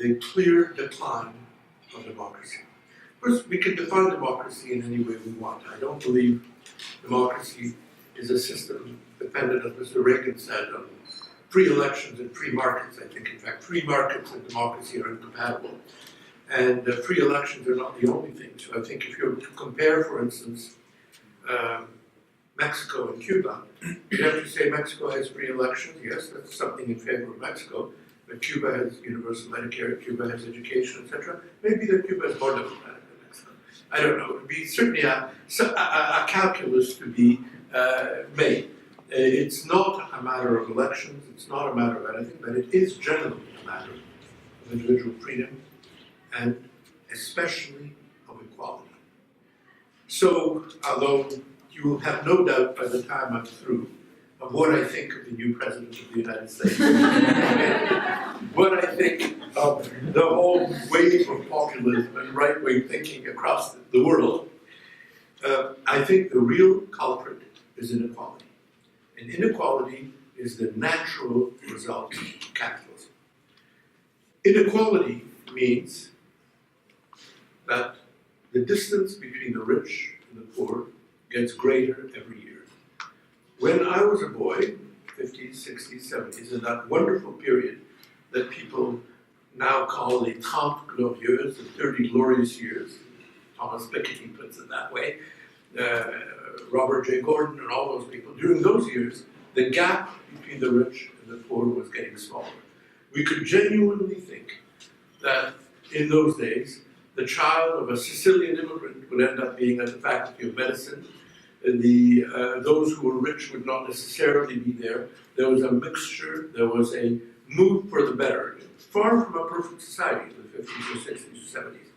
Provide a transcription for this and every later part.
the clear decline of democracy. Of course, we can define democracy in any way we want. I don't believe democracy is a system dependent, as Mr. Reagan said, on free elections and free markets. I think, in fact, free markets and democracy are incompatible. And free elections are not the only thing. So I think if you compare, for instance, Mexico and Cuba, you have to say Mexico has free elections. Yes, that's something in favor of Mexico. But Cuba has universal Medicare, Cuba has education, etc. Maybe that Cuba is more democratic than Mexico. I don't know. It would be certainly a calculus to be made. It's not a matter of elections, it's not a matter of anything, but it is generally a matter of individual freedom and especially of equality. So, although you will have no doubt by the time I'm through of what I think of the new President of the United States, what I think of the whole wave of populism and right-wing thinking across the world, I think the real culprit is inequality. And inequality is the natural result of capitalism. Inequality means that the distance between the rich and the poor gets greater every year. When I was a boy, 50s, 60s, 70s, in that wonderful period that people now call les 30 glorieuses, the 30 glorious years, Thomas Piketty puts it that way, Robert J. Gordon and all those people, during those years, the gap between the rich and the poor was getting smaller. We could genuinely think that in those days, the child of a Sicilian immigrant would end up being at the Faculty of Medicine. Those who were rich would not necessarily be there. There was a mixture, there was a move for the better. Far from a perfect society in the 50s or 60s or 70s.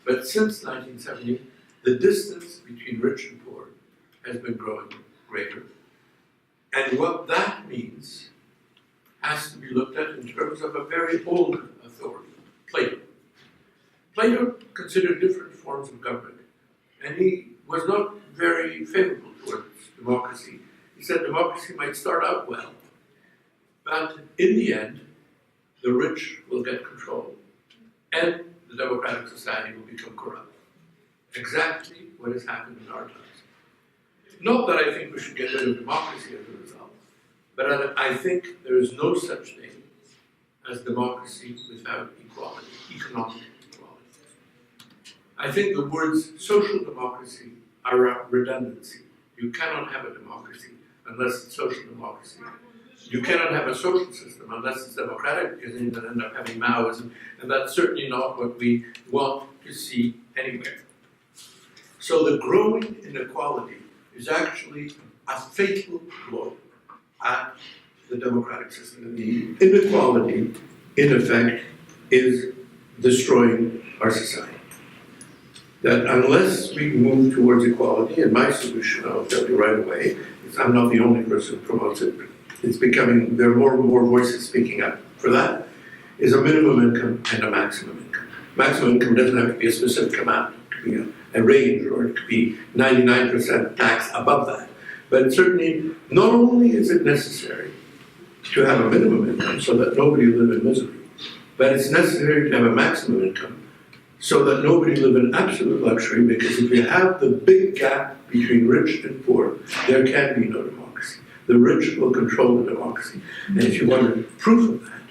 But since 1970, the distance between rich and poor has been growing greater. And what that means has to be looked at in terms of a very old authority, Plato. Plato considered different forms of government, and he was not very favorable towards democracy. He said democracy might start out well, but in the end, the rich will get control, and the democratic society will become corrupt. Exactly what has happened in our times. Not that I think we should get rid of democracy as a result, but I think there is no such thing as democracy without equality, economic equality. I think the words social democracy are a redundancy. You cannot have a democracy unless it's social democracy. You cannot have a social system unless it's democratic, because then you end up having Maoism, and that's certainly not what we want to see anywhere. So the growing inequality is actually a fatal blow at the democratic system. The inequality, in effect, is destroying our society. That unless we move towards equality, and my solution, I'll tell you right away, is I'm not the only person who promotes it, but it's becoming, there are more and more voices speaking up for that, is a minimum income and a maximum income. Maximum income doesn't have to be a specific amount. It could be a range, or it could be 99% tax above that. But certainly, not only is it necessary to have a minimum income so that nobody will live in misery, but it's necessary to have a maximum income so that nobody live in absolute luxury, because if you have the big gap between rich and poor, there can be no democracy. The rich will control the democracy. And if you want proof of that,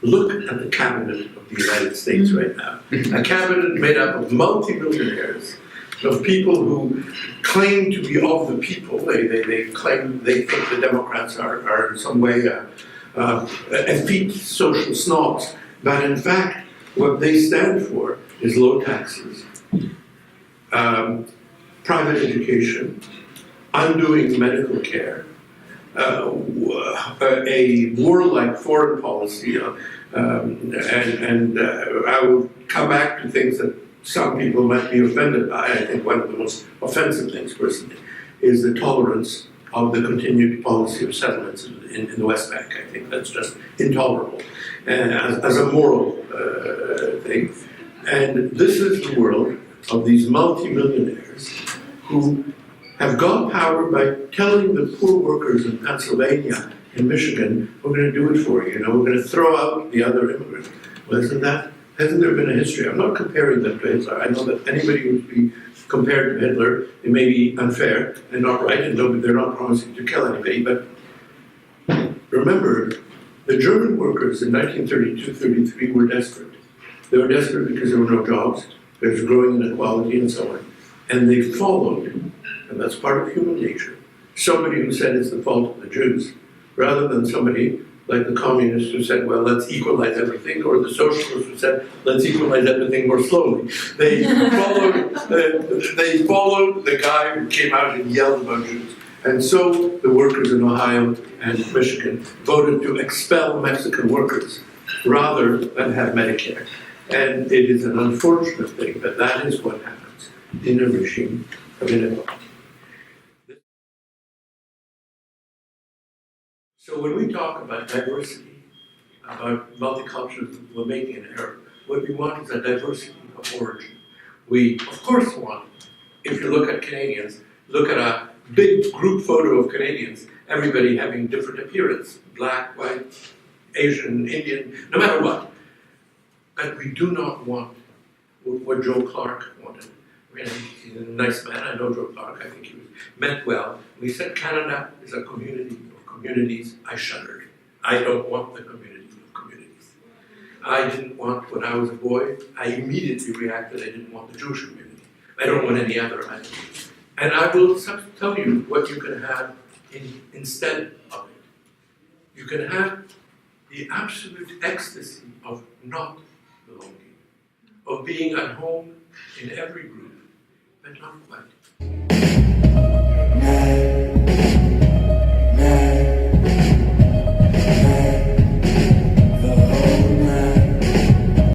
look at the cabinet of the United States right now. A cabinet made up of multi-millionaires, of people who claim to be of the people. They claim, they think the Democrats are in some way effete social snobs. But in fact, what they stand for is low taxes, private education, undoing medical care, a warlike foreign policy, and I will come back to things that some people might be offended by. I think one of the most offensive things, personally, is the tolerance of the continued policy of settlements in the West Bank. I think that's just intolerable as a moral thing. And this is the world of these multimillionaires who have got power by telling the poor workers in Pennsylvania and Michigan, we're going to do it for you, we're going to throw out the other immigrants. Well, isn't that Hasn't there been a history? I'm not comparing them to Hitler. I know that anybody who would be compared to Hitler, it may be unfair and not right, and they're not promising to kill anybody, but remember, the German workers in 1932-33 were desperate. They were desperate because there were no jobs, there was growing inequality and so on. And they followed, and that's part of human nature, somebody who said it's the fault of the Jews, rather than somebody like the communists who said, well, let's equalize everything, or the socialists who said, let's equalize everything more slowly. They followed the guy who came out and yelled about Jews. And so the workers in Ohio and Michigan voted to expel Mexican workers rather than have Medicare. And it is an unfortunate thing, but that is what happens in a regime of inequality. So when we talk about diversity, about multiculturalism, we're making an error. What we want is a diversity of origin. We, of course, want, if you look at Canadians, look at a big group photo of Canadians, everybody having different appearance, black, white, Asian, Indian, no matter what. But we do not want what Joe Clark wanted. I mean, he's a nice man, I know Joe Clark, I think he meant well. When he said Canada is a community of communities, I shuddered. I don't want the community of communities. I didn't want, when I was a boy, I immediately reacted, I didn't want the Jewish community. I don't want any other either. And I will tell you what you can have instead of it. You can have the absolute ecstasy of not belonging, of being at home in every group, but not quite.